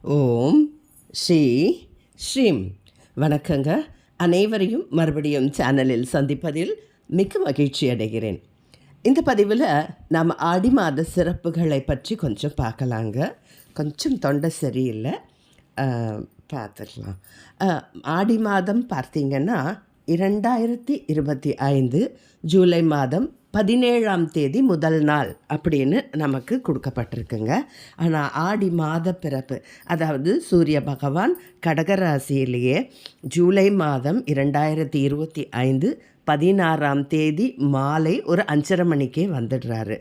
ஓம் ஸ்ரீ ஸ்ரீம். வணக்கங்க. அனைவரையும் மறுபடியும் சேனலில் சந்திப்பதில் மிக்க மகிழ்ச்சி அடைகிறேன். இந்த பதிவில் நாம் ஆடி மாத சிறப்புகளை பற்றி கொஞ்சம் பார்க்கலாங்க. கொஞ்சம் தொண்டை சரியில்லை, பார்த்துக்கலாம். ஆடி மாதம் பார்த்திங்கன்னா 2025 ஜூலை மாதம் 17ஆம் தேதி முதல் நாள் அப்படின்னு நமக்கு கொடுக்கப்பட்டிருக்குங்க. ஆனால் ஆடி மாத பிறப்பு, அதாவது சூரிய பகவான் கடகராசியிலேயே ஜூலை மாதம் 2025 16ஆம் தேதி மாலை ஒரு 5:30 மணிக்கே வந்துடுறாரு.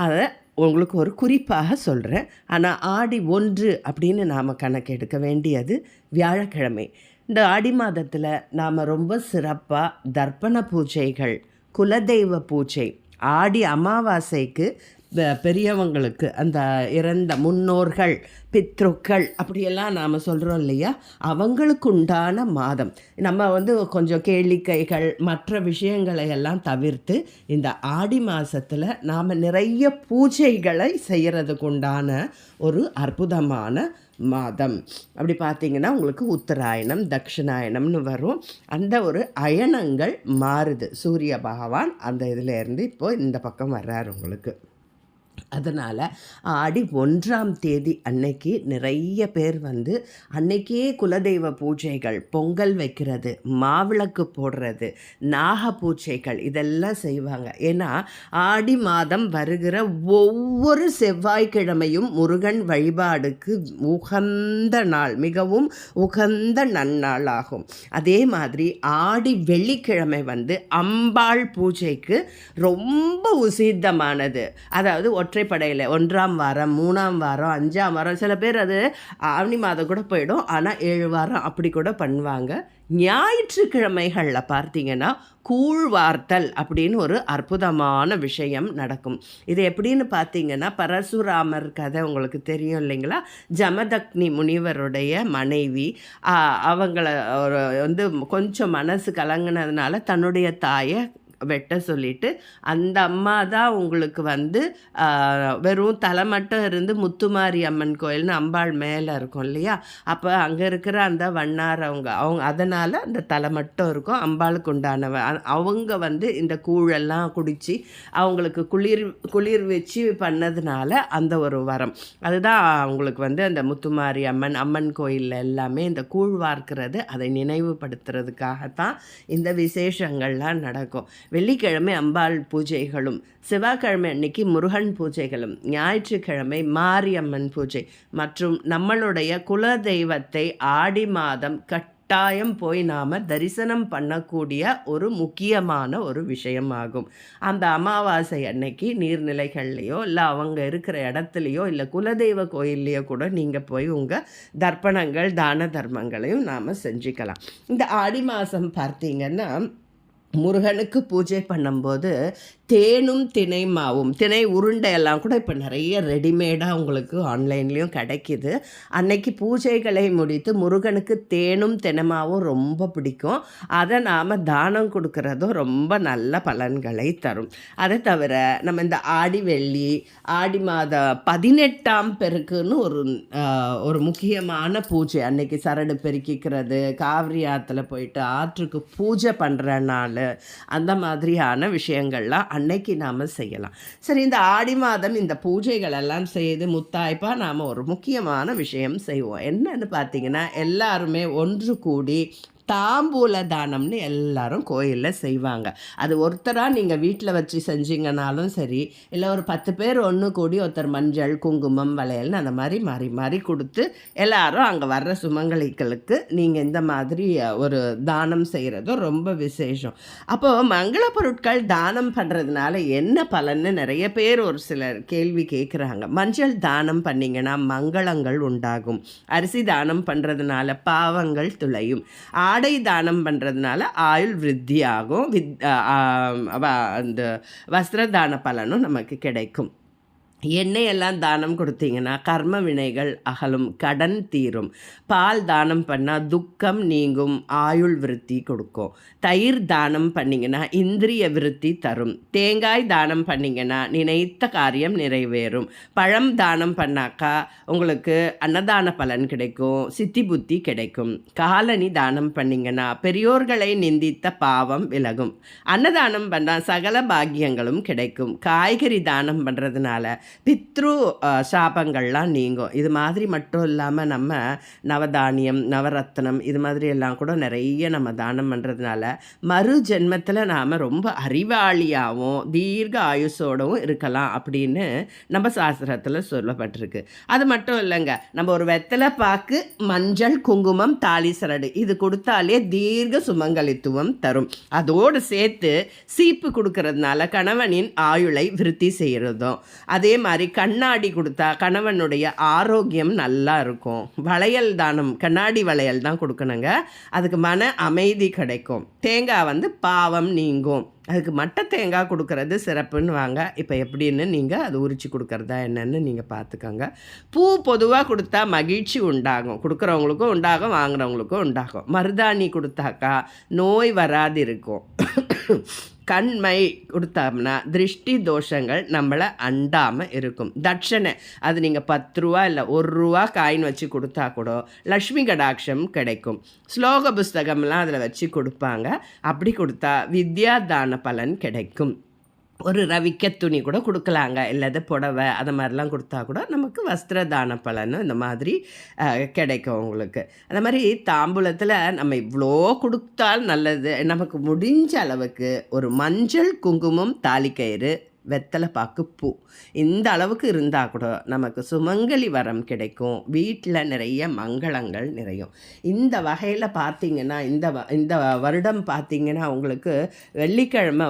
அதை உங்களுக்கு ஒரு குறிப்பாக சொல்கிறேன். ஆனால் ஆடி 1 அப்படின்னு நாம் கணக்கெடுக்க வேண்டியது வியாழக்கிழமை. இந்த ஆடி மாதத்தில் நாம் ரொம்ப சிறப்பாக தர்ப்பண பூஜைகள், குலதெய்வ பூஜை, ஆடி அமாவாசைக்கு பெரியவங்களுக்கு அந்த இறந்த முன்னோர்கள், பித்ருக்கள் அப்படியெல்லாம் நாம் சொல்கிறோம் இல்லையா, அவங்களுக்கு உண்டான மாதம். நம்ம கொஞ்சம் கேளிக்கைகள் மற்ற விஷயங்களை எல்லாம் தவிர்த்து இந்த ஆடி மாதத்தில் நாம் நிறைய பூஜைகளை செய்கிறதுக்கு உண்டான ஒரு அற்புதமான மாதம். அப்படி பார்த்திங்கன்னா உங்களுக்கு உத்தராயணம், தட்சிணாயணம்னு வரும். அந்த ஒரு அயனங்கள் மாறுது. சூரிய பகவான் அந்த இதிலேருந்து இப்போது இந்த பக்கம் வர்றார் உங்களுக்கு. அதனால் ஆடி 1ஆம் தேதி அன்னைக்கு நிறைய பேர் அன்னைக்கே குலதெய்வ பூஜைகள், பொங்கல் வைக்கிறது, மாவிளக்கு போடுறது, நாக பூஜைகள் இதெல்லாம் செய்வாங்க. ஏன்னா ஆடி மாதம் வருகிற ஒவ்வொரு செவ்வாய்க்கிழமையும் முருகன் வழிபாடுக்கு உகந்த நாள், மிகவும் உகந்த நன்னாள் ஆகும். அதே மாதிரி ஆடி வெள்ளிக்கிழமை அம்பாள் பூஜைக்கு ரொம்ப உசித்தமானது. அதாவது ஒற்றைப்படையில் 1ஆம் வாரம், 3ஆம் வாரம், 5ஆம் வாரம், சில பேர் அது ஆவணி மாதம் கூட போயிடும், ஆனால் 7 வாரம் அப்படி கூட பண்ணுவாங்க. ஞாயிற்றுக்கிழமைகளில் பார்த்தீங்கன்னா கூழ்வார்த்தல் அப்படின்னு ஒரு அற்புதமான விஷயம் நடக்கும். இது எப்படின்னு பார்த்தீங்கன்னா, பரசுராமர் கதை உங்களுக்கு தெரியும் இல்லைங்களா? ஜமதக்னி முனிவருடைய மனைவி அவங்கள கொஞ்சம் மனசு கலங்கினதுனால தன்னுடைய தாயை வெட்ட சொல்லிட்டு, அந்த அம்மா தான் உங்களுக்கு வெறும் தலை மட்டும் இருந்து முத்துமாரி அம்மன் கோயில்னு அம்பாள் மேலே இருக்கும் இல்லையா, அப்போ அங்கே இருக்கிற அந்த வண்ணார் அவங்க அதனால் அந்த தலை மட்டும் இருக்கும். அம்பாளுக்கு உண்டானவ அவங்க இந்த கூழெல்லாம் குடித்து அவங்களுக்கு குளிர் வச்சு பண்ணதுனால அந்த ஒரு வரம். அதுதான் அவங்களுக்கு அந்த முத்துமாரி அம்மன் கோயிலில் எல்லாமே இந்த கூழ் வார்க்கிறது, அதை நினைவுபடுத்துறதுக்காகத்தான் இந்த விசேஷங்கள்லாம் நடக்கும். வெள்ளிக்கிழமை அம்பாள் பூஜைகளும், செவ்வாய்க்கிழமை அன்னைக்கு முருகன் பூஜைகளும், ஞாயிற்றுக்கிழமை மாரியம்மன் பூஜை மற்றும் நம்மளுடைய குல தெய்வத்தை ஆடி மாதம் கட்டாயம் போய் நாம் தரிசனம் பண்ணக்கூடிய ஒரு முக்கியமான ஒரு விஷயமாகும். அந்த அமாவாசை அன்னைக்கு நீர்நிலைகள்லையோ இல்லை அவங்க இருக்கிற இடத்துலையோ இல்லை குலதெய்வ கோயில்லையோ கூட நீங்கள் போய் உங்கள் தர்ப்பணங்கள், தான தர்மங்களையும் நாம் செஞ்சுக்கலாம். இந்த ஆடி மாதம் பார்த்தீங்கன்னா முருகனுக்கு பூஜை பண்ணும்போது தேனும் தினை மாவும், தினை உருண்டையெல்லாம் கூட இப்போ நிறைய ரெடிமேடாக உங்களுக்கு ஆன்லைன்லேயும் கிடைக்கிது. அன்னைக்கு பூஜைகளை முடித்து முருகனுக்கு தேனும் தினமாவும் ரொம்ப பிடிக்கும். அதை நாம் தானம் கொடுக்கறதும் ரொம்ப நல்ல பலன்களை தரும். அதை தவிர நம்ம இந்த ஆடி வெள்ளி, ஆடி மாத 18ஆம் பெருக்குன்னு ஒரு முக்கியமான பூஜை. அன்னைக்கு சரடு பெருக்கிக்கிறது, காவிரி ஆற்றுல போயிட்டு ஆற்றுக்கு பூஜை பண்ணுற நாள், அந்த மாதிரியான விஷயங்கள்லாம் அன்னைக்கு நாம் செய்யலாம். சரி, இந்த ஆடி மாதம் இந்த பூஜைகள் எல்லாம் செய்து முத்தாய்ப்பாக நாம் ஒரு முக்கியமான விஷயம் செய்வோம். என்னன்னு பார்த்தீங்கன்னா, எல்லாருமே ஒன்று கூடி தாம்பூல தானம்னு எல்லாரும் கோயிலில் செய்வாங்க. அது ஒருத்தராக நீங்கள் வீட்டில் வச்சு செஞ்சிங்கனாலும் சரி, இல்லை ஒரு 10 பேர் ஒன்று கூடி ஒருத்தர் மஞ்சள், குங்குமம், வளையல்னு அந்த மாதிரி மாறி மாறி கொடுத்து எல்லாரும் அங்கே வர்ற சுமங்கலிகளுக்கு நீங்கள் இந்த மாதிரி ஒரு தானம் செய்கிறதும் ரொம்ப விசேஷம். அப்போது மங்கள பொருட்கள் தானம் பண்ணுறதுனால என்ன பலன்னு நிறைய பேர் ஒரு சிலர் கேள்வி கேட்குறாங்க. மஞ்சள் தானம் பண்ணிங்கன்னா மங்களங்கள் உண்டாகும். அரிசி தானம் பண்ணுறதுனால பாவங்கள் துளையும். ஆடை தானம் பண்ணுறதுனால ஆயுள் விருத்தி ஆகும். அந்த வஸ்திர தான பலனும் நமக்கு கிடைக்கும். எண்ணெயெல்லாம் தானம் கொடுத்தீங்கன்னா கர்ம வினைகள் அகலும், கடன் தீரும். பால் தானம் பண்ணால் துக்கம் நீங்கும், ஆயுள் விருத்தி கொடுக்கும். தயிர் தானம் பண்ணிங்கன்னா இந்திரிய விருத்தி தரும். தேங்காய் தானம் பண்ணிங்கன்னா நினைத்த காரியம் நிறைவேறும். பழம் தானம் பண்ணாக்கா உங்களுக்கு அன்னதான பலன் கிடைக்கும், சித்தி புத்தி கிடைக்கும். காலனி தானம் பண்ணிங்கன்னா பெரியோர்களை நிந்தித்த பாவம் விலகும். அன்னதானம் பண்ணால் சகல பாக்கியங்களும் கிடைக்கும். காய்கறி தானம் பண்ணுறதுனால பித்ரு சாபங்கள்லாம் நீங்கும். இது மாதிரி மட்டும் இல்லாமல் நம்ம நவதானியம், நவரத்னம் இது மாதிரி எல்லாம் கூட நிறைய நம்ம தானம் பண்ணுறதுனால மறு ஜென்மத்தில் நாம் ரொம்ப அறிவாளியாகவும் தீர்க்க ஆயுசோடவும் இருக்கலாம் அப்படின்னு நம்ம சாஸ்திரத்தில் சொல்லப்பட்டிருக்கு. அது மட்டும் இல்லைங்க, நம்ம ஒரு வெத்தலை பாக்கு, மஞ்சள், குங்குமம், தாலி சரடு இது கொடுத்தாலே தீர்க்க சுமங்கலித்துவம் தரும். அதோடு சேர்த்து சீப்பு கொடுக்கறதுனால கணவனின் ஆயுளை விருத்தி செய்கிறதும். அதே மாதிரி கண்ணாடி கொடுத்தா கணவனுடைய ஆரோக்கியம் நல்லா இருக்கும். வளையல் தானம், கண்ணாடி வளையல் தான் கொடுக்கணுங்க, அதுக்கு மன அமைதி கிடைக்கும். தேங்காய் பாவம் நீங்கும். அதுக்கு மட்டை தேங்காய் கொடுக்கறது சிறப்புன்னு வாங்க. இப்போ எப்படின்னு நீங்கள் அது உரிச்சு கொடுக்கறதா என்னன்னு நீங்கள் பார்த்துக்கோங்க. பூ பொதுவாக கொடுத்தா மகிழ்ச்சி உண்டாகும், கொடுக்குறவங்களுக்கும் உண்டாகும், வாங்குறவங்களுக்கும் உண்டாகும். மருதாணி கொடுத்தாக்கா நோய் வராது இருக்கும். கண்மை கொடுத்தோம்னா திருஷ்டி தோஷங்கள் நம்மளை அண்டாமல் இருக்கும். தட்சணை அது நீங்கள் 10 ரூபா இல்லை 1 ரூபா காயின் வச்சு கொடுத்தா கூட லக்ஷ்மி கடாட்சம் கிடைக்கும். ஸ்லோக புஸ்தகம்லாம் அதில் வச்சு கொடுப்பாங்க. அப்படி கொடுத்தா வித்யா தான பலன் கிடைக்கும். ஒரு ரவிக்க துணி கூட கொடுக்கலாங்க, இல்லாத புடவை அது மாதிரிலாம் கொடுத்தா கூட நமக்கு வஸ்திர தான பலனும் இந்த மாதிரி கிடைக்கும் உங்களுக்கு. அந்த மாதிரி தாம்பூலத்தில் நம்ம இவ்வளோ கொடுத்தால் நல்லது. நமக்கு முடிஞ்ச அளவுக்கு ஒரு மஞ்சள், குங்குமம், தாலிக்கயிறு, வெத்தலை பாக்கு, பூ இந்த அளவுக்கு இருந்தால் கூட நமக்கு சுமங்கலி வரம் கிடைக்கும். வீட்டில் நிறைய மங்களங்கள் நிறையும். இந்த வகையில் பார்த்திங்கன்னா இந்த வருடம் பார்த்திங்கன்னா உங்களுக்கு வெள்ளிக்கிழமை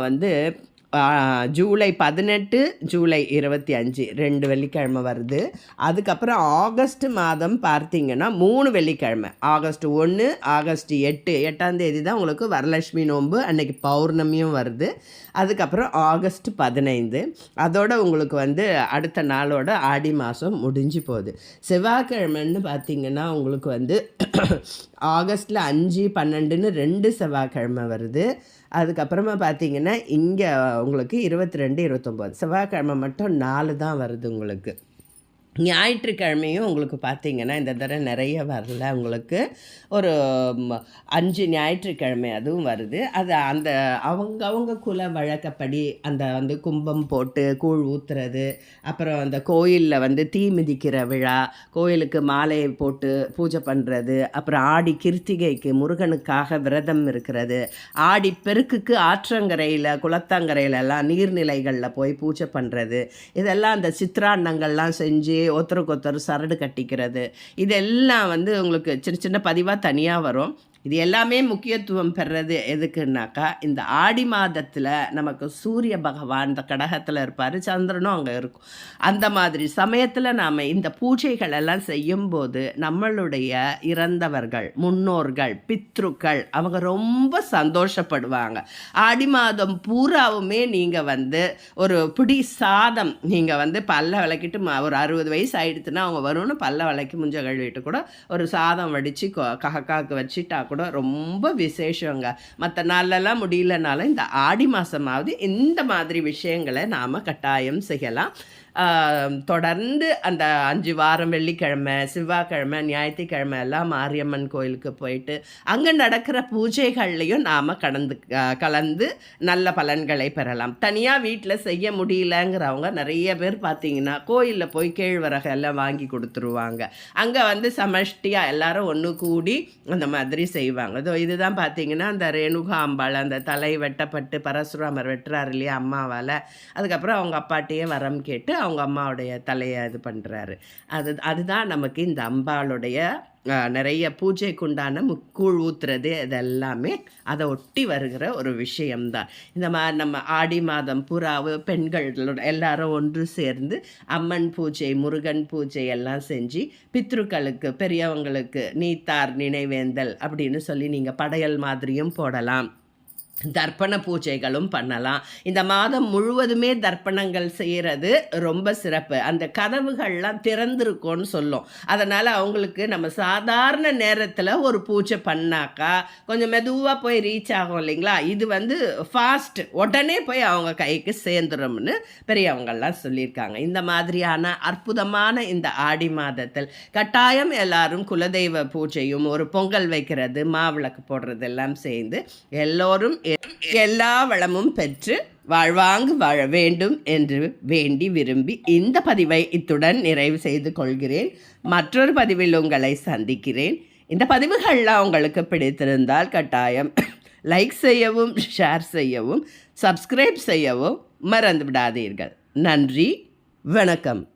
ஜூலை 18, ஜூலை 25 2 வெள்ளிக்கிழமை வருது. அதுக்கப்புறம் ஆகஸ்ட் மாதம் பார்த்திங்கன்னா 3 வெள்ளிக்கிழமை, ஆகஸ்ட் 1, ஆகஸ்ட் 8ஆம் தேதி தான் உங்களுக்கு வரலட்சுமி நோன்பு, அன்னைக்கு பௌர்ணமியும் வருது. அதுக்கப்புறம் ஆகஸ்ட் 15, அதோட உங்களுக்கு அடுத்த நாளோட ஆடி மாதம் முடிஞ்சு போகுது. செவ்வாய்க்கிழமைன்னு பார்த்திங்கன்னா உங்களுக்கு ஆகஸ்ட்டில் 5, 12ன்னு 2 செவ்வாய்க்கிழமை வருது. அதுக்கப்புறமா பார்த்திங்கன்னா இங்கே உங்களுக்கு 22, 29 செவ்வாய்க்கிழமை மட்டும் 4 தான் வருது உங்களுக்கு. ஞாயிற்றுக்கிழமையும் உங்களுக்கு பார்த்திங்கன்னா இந்த தடவை நிறைய வரல, உங்களுக்கு ஒரு 5 ஞாயிற்றுக்கிழமை அதுவும் வருது. அது அந்த அவங்க குல வழக்கப்படி அந்த கும்பம் போட்டு கூழ் ஊற்றுறது, அப்புறம் அந்த கோயிலில் தீ மிதிக்கிற விழா, கோயிலுக்கு மாலையை போட்டு பூஜை பண்ணுறது, அப்புறம் ஆடி கிருத்திகைக்கு முருகனுக்காக விரதம் இருக்கிறது, ஆடி பெருக்குக்கு ஆற்றங்கரையில் குளத்தங்கரையிலலாம் நீர்நிலைகளில் போய் பூஜை பண்ணுறது, இதெல்லாம் அந்த சித்திராண்ணங்கள்லாம் செஞ்சு ஒருத்தருக்கு சரடு கட்டிக்கிறது, இதெல்லாம் உங்களுக்கு சின்ன சின்ன பதிவாக தனியாக வரும். இது எல்லாமே முக்கியத்துவம் பெறுறது எதுக்குன்னாக்கா, இந்த ஆடி மாதத்தில் நமக்கு சூரிய பகவான் இந்த கடகத்தில் இருப்பார், சந்திரனும் அங்கே இருக்கும். அந்த மாதிரி சமயத்தில் நாம் இந்த பூஜைகள் எல்லாம் செய்யும்போது நம்மளுடைய இறந்தவர்கள், முன்னோர்கள், பித்ருக்கள் அவங்க ரொம்ப சந்தோஷப்படுவாங்க. ஆடி மாதம் பூராவுமே நீங்கள் ஒரு பிடி சாதம் நீங்கள் பல்ல விளக்கிட்டு ஒரு 60 வயசு ஆகிடுச்சுன்னா அவங்க வரும்னு பல்ல விளக்கி முஞ்ச கழுவிட்டு கூட ஒரு சாதம் வடித்து கஹக்காக்கு வச்சுட்டா கூட ரொம்ப விசேஷங்க. மற்ற நாளெல்லாம் முடியலனாலும் இந்த ஆடி மாதமாவது இந்த மாதிரி விஷயங்களை நாம் கட்டாயம் செய்யலாம். தொடர்ந்து அந்த 5 வாரம் வெள்ளிக்கிழமை, செவ்வாய்க்கிழமை, ஞாயிற்றுக்கிழமை எல்லாம் மாரியம்மன் கோயிலுக்கு போயிட்டு அங்கே நடக்கிற பூஜைகள்லையும் நாம் கலந்து நல்ல பலன்களை பெறலாம். தனியாக வீட்டில் செய்ய முடியலங்கிறவங்க நிறைய பேர் பார்த்திங்கன்னா கோயிலில் போய் கேழ்வரகு எல்லாம் வாங்கி கொடுத்துருவாங்க. அங்கே சமஷ்டியாக எல்லாரும் ஒன்று கூடி அந்த மாதிரி செய்வாங்க. இதுதான் பார்த்திங்கன்னா அந்த ரேணுகா அம்பாள் அந்த தலை வெட்டப்பட்டு பரசுராமர் வெட்டுறாரு இல்லையா அம்மாவால், அதுக்கப்புறம் அவங்க அப்பாட்டையே வரம் கேட்டு அவங்க அம்மாவுடைய தலையை இது பண்ணுறாரு. அதுதான் நமக்கு இந்த அம்பாளுடைய நிறைய பூஜைக்குண்டான கூழ் ஊற்றுறது இதெல்லாமே அதை ஒட்டி வருகிற ஒரு விஷயம்தான். இந்த மாதிரி நம்ம ஆடி மாதம் புறாவு பெண்களோட எல்லாரும் ஒன்று சேர்ந்து அம்மன் பூஜை, முருகன் பூஜை எல்லாம் செஞ்சு பித்ருக்களுக்கு பெரியவங்களுக்கு நீத்தார் நினைவேந்தல் அப்படின்னு சொல்லி நீங்கள் படையல் மாதிரியும் போடலாம். தர்ப்பண பூஜைகளும் பண்ணலாம். இந்த மாதம் முழுவதுமே தர்ப்பணங்கள் செய்கிறது ரொம்ப சிறப்பு. அந்த கதவுகள்லாம் திறந்திருக்கும்னு சொல்லும். அதனால் அவங்களுக்கு நம்ம சாதாரண நேரத்தில் ஒரு பூஜை பண்ணாக்கா கொஞ்சம் மெதுவாக போய் ரீச் ஆகும் இல்லைங்களா? இது வந்து ஃபாஸ்ட், உடனே போய் அவங்க கைக்கு சேர்ந்துரும்னு பெரியவங்கள்லாம் சொல்லியிருக்காங்க. இந்த மாதிரியான அற்புதமான இந்த ஆடி மாதத்தில் கட்டாயம் எல்லாரும் குலதெய்வ பூஜையும் ஒரு பொங்கல் வைக்கிறது, மாவிளக்கு போடுறது எல்லாம் சேர்ந்து எல்லோரும் எல்லா வளமும் பெற்று வாழ்வாங்கு வாழ வேண்டும் என்று வேண்டி விரும்பி இந்த பதிவை இத்துடன் நிறைவு செய்து கொள்கிறேன். மற்றொரு பதிவில் உங்களை சந்திக்கிறேன். இந்த பதிவுகள்லாம் உங்களுக்கு பிடித்திருந்தால் கட்டாயம் லைக் செய்யவும், ஷேர் செய்யவும், சப்ஸ்கிரைப் செய்யவும் மறந்து விடாதீர்கள். நன்றி, வணக்கம்.